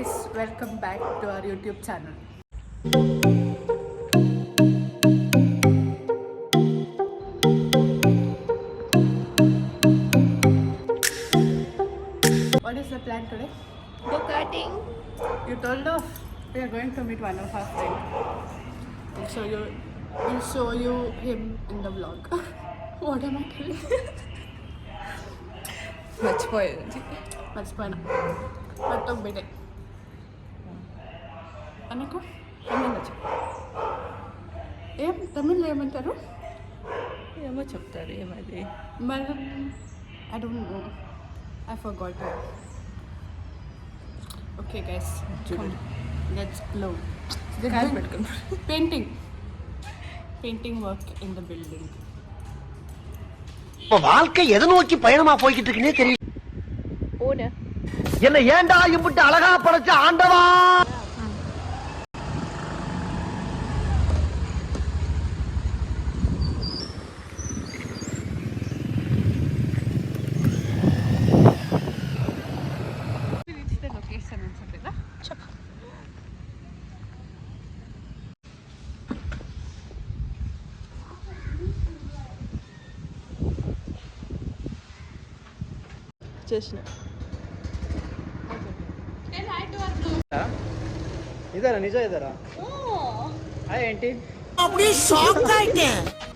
guys, welcome back to our YouTube channel. What is the plan today? Go-karting. You told us we are going to meet one of our friends. We'll show you him in the vlog. What am I telling? మర్చిపోయేది మర్చిపోయినా మర్తోగ్బిడే అనకు ఏమనొచ్చు ఏం తమిళ్లో ఏమంటారు ఏమో చెప్తారు ఏమది మరి I don't know. I forgot it. Okay guys, come. Let's glow. Painting work in the building. வாழ்க்கை எதை நோக்கி பயணமா போய்கிட்டு இருக்குன்னே தெரியல. ஓன என்ன ஏன்டா இம்புட்டு அழகா படைச்ச ஆண்டவா. Reach the location ಅನ್ಸುತ್ತಿಲ್ಲ. చేసిన ಇದಾರ ನಿಜ ಇದಾರ ఏంటి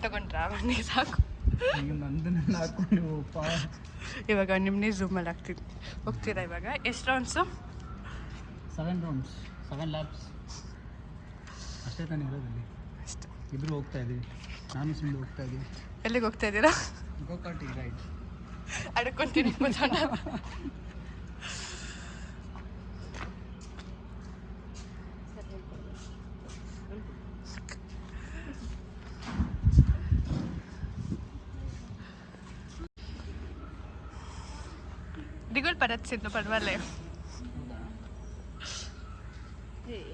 ತಗೊಂಡ್ರಾ ಬನ್ನಿ ಸಾಕು. ನಂದನ್ನ ನಾಕು ನೀವು ಇವಾಗ ನಿಮ್ಮನ್ನೇ ಝೂಮಲ್ಲಿ ಆಗ್ತೀನಿ. ಹೋಗ್ತೀರಾ ಇವಾಗ? ಎಷ್ಟು ರೌಂಡ್ಸು? 7 rooms 7 labs ಅಷ್ಟೇ ತಾನೇ ಇರೋದಲ್ಲಿ. ಅಷ್ಟು. ಇಬ್ರು ಹೋಗ್ತಾ ಇದೀವಿ, ನಾನು ಸುಮ್ಮನೆ ಹೋಗ್ತಾ ಇದೀವಿ. ಎಲ್ಲಿಗೆ ಹೋಗ್ತಾ ಇದ್ದೀರಾ? ಗೋಕಾಟಿ ರೈಟ್ ಅಡ್ಕೊಂತೀನಿ ಕೂತ್ಕೊಂಡ. దిగులు పడచ్చింది పర్వాలే.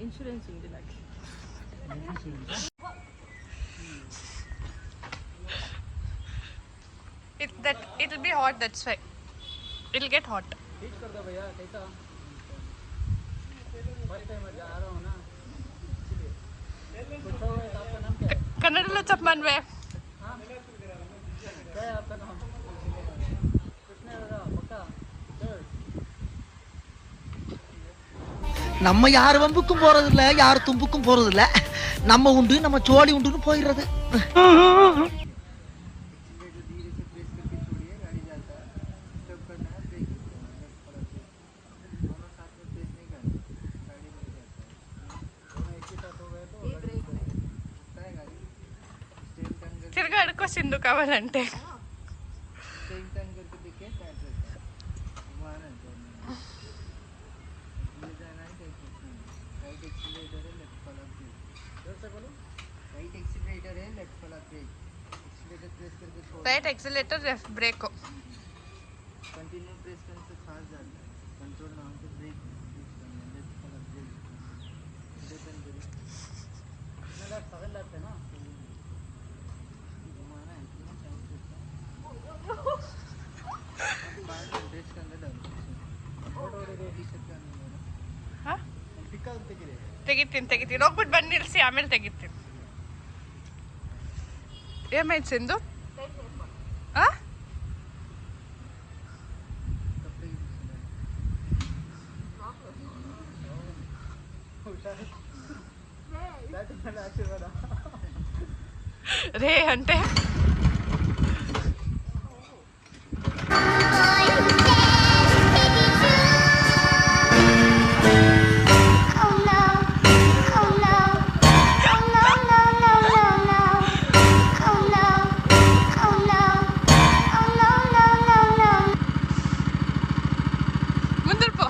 ఇన్సూరెన్స్ ఉంది నాకు. It'll be hot, that's why. It'll get hot. Heat कर दो भैया कैसा फर्स्ट टाइम आ रहा हूँ ना इसलिए पूछो आपका नाम क्या है? ಕನ್ನಡಲ್ಲೂ ಚಪ್ ಮನ್ವೆ. क्या है आपका नाम? कुछ नहीं होगा पक्का चल. நம்ம யார் வம்புக்கும் போறது இல்ல, யார் தும்புக்கும் போறது இல்ல. நம்ம உண்டு, நம்ம சோழி உண்டுன்னு போயிடுறது. తిరగా అడుకో సింధు కావాలంటే. राइट एक्सीलेटर लेफ्ट ब्रेक को कंटिन्यू प्रेस करने से फास्ट जाता है. कंट्रोल ना हो तो ब्रेक यूज करना है. लेफ्ट वाला ब्रेक रिटर्न करिए. कितना लैप 7 लैप है ना घुमाना है इतना साइड से बाहर ड्रेस के अंदर डालो. फोटो टी-शर्ट का नहीं है ಹಾಂ पिक आउट ತೆಗಿರಿ. ತೆಗಿತೀನಿ ಹೋಗ್ಬಿಟ್ಟು ಬಂದು ನಿಲ್ಲಿಸಿ ಆಮೇಲೆ ತೆಗಿತೀನಿ. ಏಮಾಯ್ತು ಸಿಂಧು? ಹಾಂ రే అంటే ముందరు పో.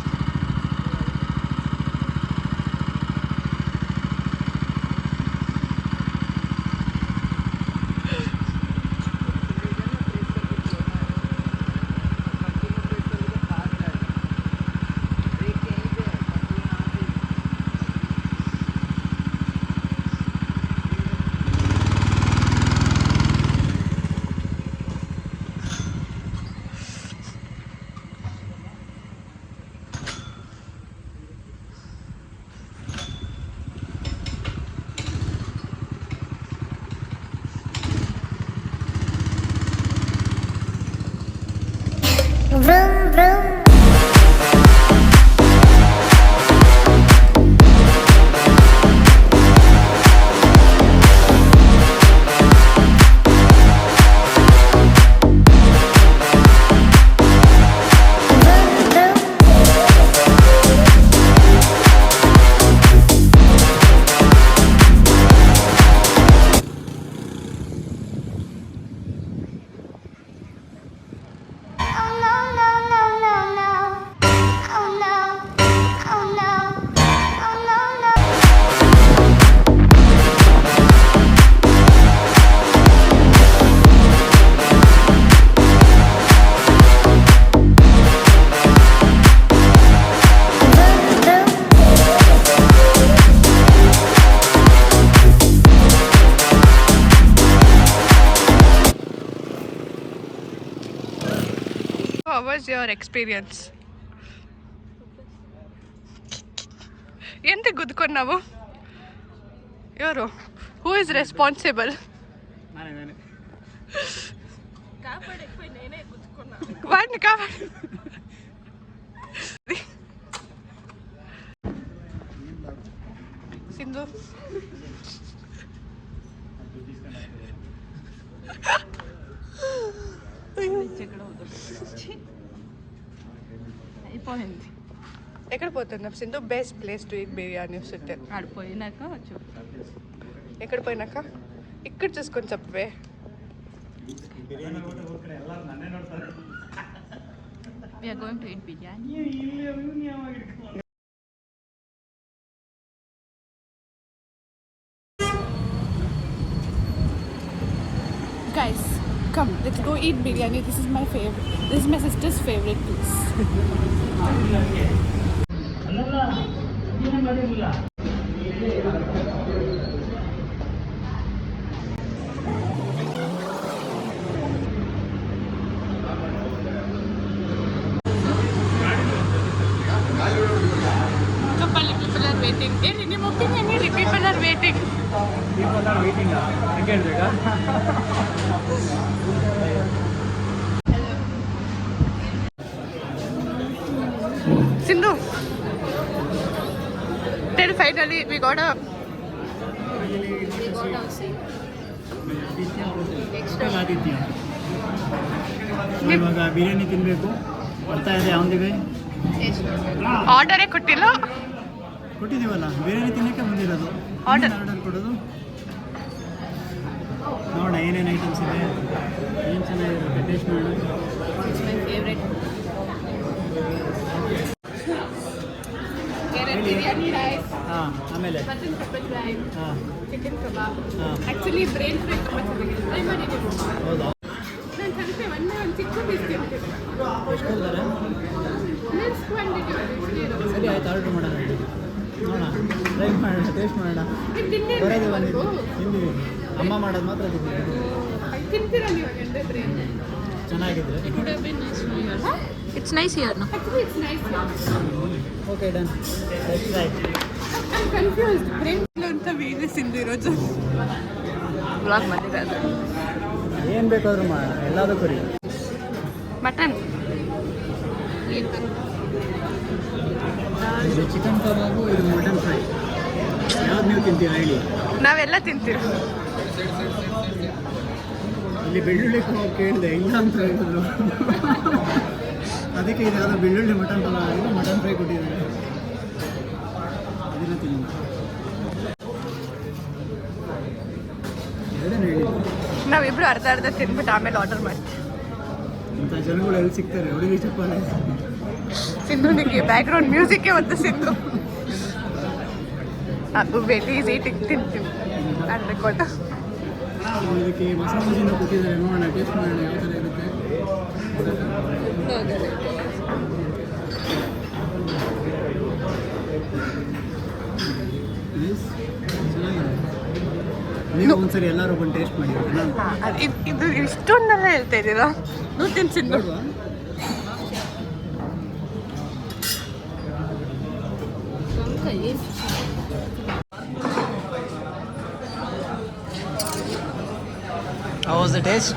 Your experience. ಎಂತ ಗುದ್ಕೊಂಡು ನಾವು ಇವರು ಹೂ ಇಸ್ ರೆಸ್ಪಾನ್ಸಿಬಲ್? ವಾಡಿನ ಕಾಪಾಡಿ. ಸಿಂಧು అయిపోయింది. ఎక్కడ పోతున్నాం Sindhu? Best place to eat biryani వస్తుంటే ఆడిపోయినాక చెప్పు. ఎక్కడ పోయినాక ఇక్కడ చూసుకొని చెప్పవే. We are going to eat biryani. Guys, come, let's go eat biryani. This is my favorite. This is my sister's favorite place. Kapali people are waiting. Hey, ನಿಮ್ಮ opinion ಹೇಳಿ. People are waiting. Sindhu, then finally we got a ಇವಾಗ ಬಿರಿಯಾನಿ ತಿನ್ನಬೇಕು. ಬರ್ತಾ ಇದೆ on the way. ಆರ್ಡರೇ ಕೊಟ್ಟಿಲ್ಲ. ಕೊಟ್ಟಿದ್ದೀವಲ್ಲ, ಬಿರಿಯಾನಿ ತಿನ್ನಕ್ಕೆ ಬಂದಿರೋದು. Order ಕೊಡೋದು ನೋಡೋಣ ಏನೇನು ಐಟಮ್ಸ್ ಇದೆ, ಏನು ಚೆನ್ನಾಗಿರುತ್ತೆ, ಟೇಸ್ಟ್ ಮಾಡೋಣ. It's my favorite. Biryani rice, ಹಾಂ, ಆಮೇಲೆ ಮಟನ್ ಪೆಪ್ಪರ್ ಫ್ರೈ, ಹಾಂ ಚಿಕನ್ ಕಬಾಬ್. ಹಾಂ. ಆ್ಯಕ್ಚುಲಿ ಬ್ರೇನ್ ಫ್ರೈ ತುಂಬ ಚೆನ್ನಾಗಿದೆ. ಟ್ರೈ ಮಾಡಿದ್ದೀನಿ. ಹೌದಾ? ನಾನು ಸ್ವಲ್ಪ ಒಂದು ಚಿಕ್ಕ ಪೀಸ್ ತಿಂತೀನಿ. ಎಷ್ಟು ಕೊಡ್ತಾರೆ? ನೆಕ್ಸ್ಟ್ ಕ್ವಾಂಟಿಟಿ ಸರಿ ಆಯ್ತು, ಆರ್ಡ್ರ್ ಮಾಡೋಣ. ನೋಡೋಣ, ಟ್ರೈ ಮಾಡೋಣ, ಟೇಸ್ಟ್ ಮಾಡೋಣ. ಬರೋದು ಬಂದಿದ್ದು ತಿಂದಿವಿ, ಅಮ್ಮ ಮಾಡೋದು ಮಾತ್ರ ತಿಂದಿವಿ. ತಿಂತೀರಾ ನೀವು ಹಾಗಂದ್ರೆ ಬ್ರೇನ್? ಚೆನ್ನಾಗಿದ್ರೆ It would have been nice for you. It's nice here, no? Actually it's nice. Okay done. Right I'm confused. Brain ಅಂತ ವೀಡಿಯೋ ಸಿಂದಿರೋದು. Vlog ಮಾಡಿರೋದು. ಏನು ಬೇಕಾದ್ರೂ ಮಾಡೋಣ, ಎಲ್ಲದಕ್ಕೂ ರೀ. ಮಟನ್, ಇದು ಚಿಕನ್ ಕಬಾಬು, ಇದು ಮಟನ್ ಫ್ರೈ. ಯಾವ್ದು ನೀವು ತಿಂತೀರಾ ಹೇಳಿ? ನಾವೆಲ್ಲ ತಿಂತೀವಿ. ಇಲ್ಲಿ ಬೆಳ್ಳುಳ್ಳಿ ಕಬಾಬ್ ಕೇಳಿದೆ, ಇಲ್ಲ ಅಂತ ಹೇಳಿದ್ರು. ಅದಕ್ಕೆ ಇದು ಯಾವುದೋ ಬೆಳ್ಳುಳ್ಳಿ ಮಟನ್ ಕಬಾಬ್, ಇದು ಮಟನ್ ಫ್ರೈ ಕೊಟ್ಟಿದ್ದಾರೆ. ಅದನ್ನು ತಿನ್ನೋಣ. ಎರಡನೇ ಹೇಳಿ, ನಾವಿಬ್ರು ಅರ್ಧ ಅರ್ಧ ತಿನ್ಬಿಟ್ಟು ಆಮೇಲೆ ಆರ್ಡರ್ ಮಾಡ್ತೀವಿ. ಇಂಥ ಜನಗಳು ಎಲ್ಲಿ ಸಿಗ್ತಾರೆ? ಹುಡುಗಿ ಚಪ್ಪಾಳೆ. ಸಿಂಧುನಿಗೆ ಬ್ಯಾಕ್ಗ್ರೌಂಡ್ ಮ್ಯೂಸಿಕ್ಕೇ ಒಂದು ಸಿಂಧು. ಅದು ಬೇಟಿ ಈಸಿ ತಿಂತೀವಿ ಅನ್ಬೇಕು. ಇದಕ್ಕೆ ಮಸಾಲೆ ದೋಸೆನೂ ಕೊಟ್ಟಿದ್ದಾರೆ, ನೋಡೋಣ, ಟೇಸ್ಟ್ ಮಾಡೋಣ ಯಾವ ಥರ ಇರುತ್ತೆ. ನೀವು ಒಂದ್ಸರಿ ಎಲ್ಲರೂ ಬಂದು ಟೇಸ್ಟ್ ಮಾಡಿ. ಇದು ಇಷ್ಟೊಂದೆಲ್ಲ ಹೇಳ್ತಾ ಇದ್ದೀರಾ? ನೀವು ತಿನ್ಸಿದ್ದು How was the taste?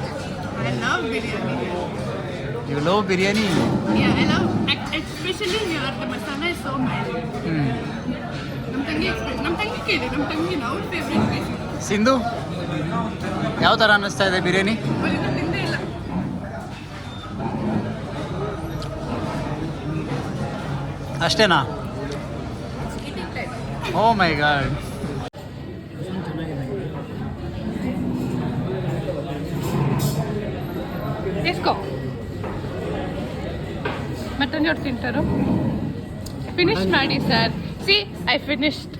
I love biryani. You love biryani? Yeah, I love, especially here the masala is so mild. ನಮ್ಮ ತಂಗಿ ಕೇಳಿ, ನಮ್ಮ ತಂಗಿ ನಾವು ಫೇವ್ರೆಟ್ ಪ್ಲೇಸ್. ಸಿಂಧು, ಯಾವ ಥರ ಅನ್ನಿಸ್ತಾ ಇದೆ ಬಿರಿಯಾನಿ? ಅವಳಿಗೂ ತಿಂದೇ ಇಲ್ಲ. ಅಷ್ಟೇನಾ? ಓ ಮೈ ಗಾಡ್. ಎಸ್ಕೋ ಮಟನ್ ಜೋಡಿ ತಿಂತಾರೋ? ಫಿನಿಶ್ ಮಾಡಿ sir. C I finished.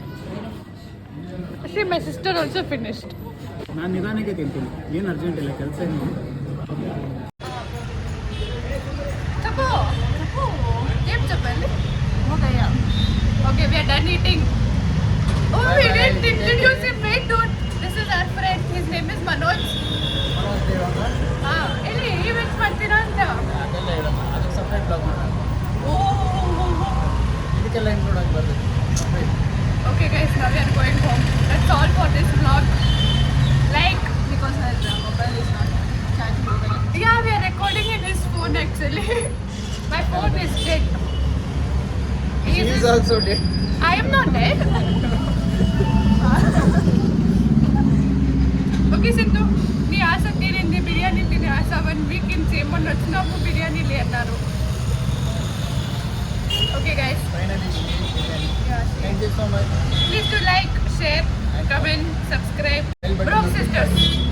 See my sister also finished. ನಾನು ನಿಧಾನಕ್ಕೆ ತಿಂತೀನಿ, ಏನು ಅರ್ಜೆಂಟ್ ಇಲ್ಲ, ಕೆಲಸ ಏನು. ತಗೋ ಏನು ಚಪ್ಪಲ್ಲಿ ಹೋಗಯ್ಯ. Okay, we are done eating. Oh, we didn't introduce him. Wait, don't. This is our friend, his name is Manoj. ಹಾಂ, ಎಲ್ಲಿ ಈವೆಂಟ್ಸ್ ಮಾಡ್ತೀರಾ ಅಂತ? ಸಪ್ರೇಟ್ ಬ್ಲಾಗ್ ಮಾಡೋಣ. Oh. ಇದಕ್ಕೆಲ್ಲ ಇನ್ಕ್ಲೂಡ್ ಆಗಿ ಬರ್ತದೆ separate. Okay guys, now we are going home. That's all for this vlog. Like, Because her mobile is not charging mobile. yeah, we are recording in his phone actually. My phone is dead. She is also dead. I am not dead. Okay Sindhu, నీ ఆశ తీరింది, బిర్యానీ తినే ఆశ 1 week in మొన్న వచ్చినప్పుడు biryani లేన్నారు. Okay guys, Finally, she ate biryani. yeah, Thank you so much. please do like, share, comment, subscribe. Bell button Bro notification. sisters.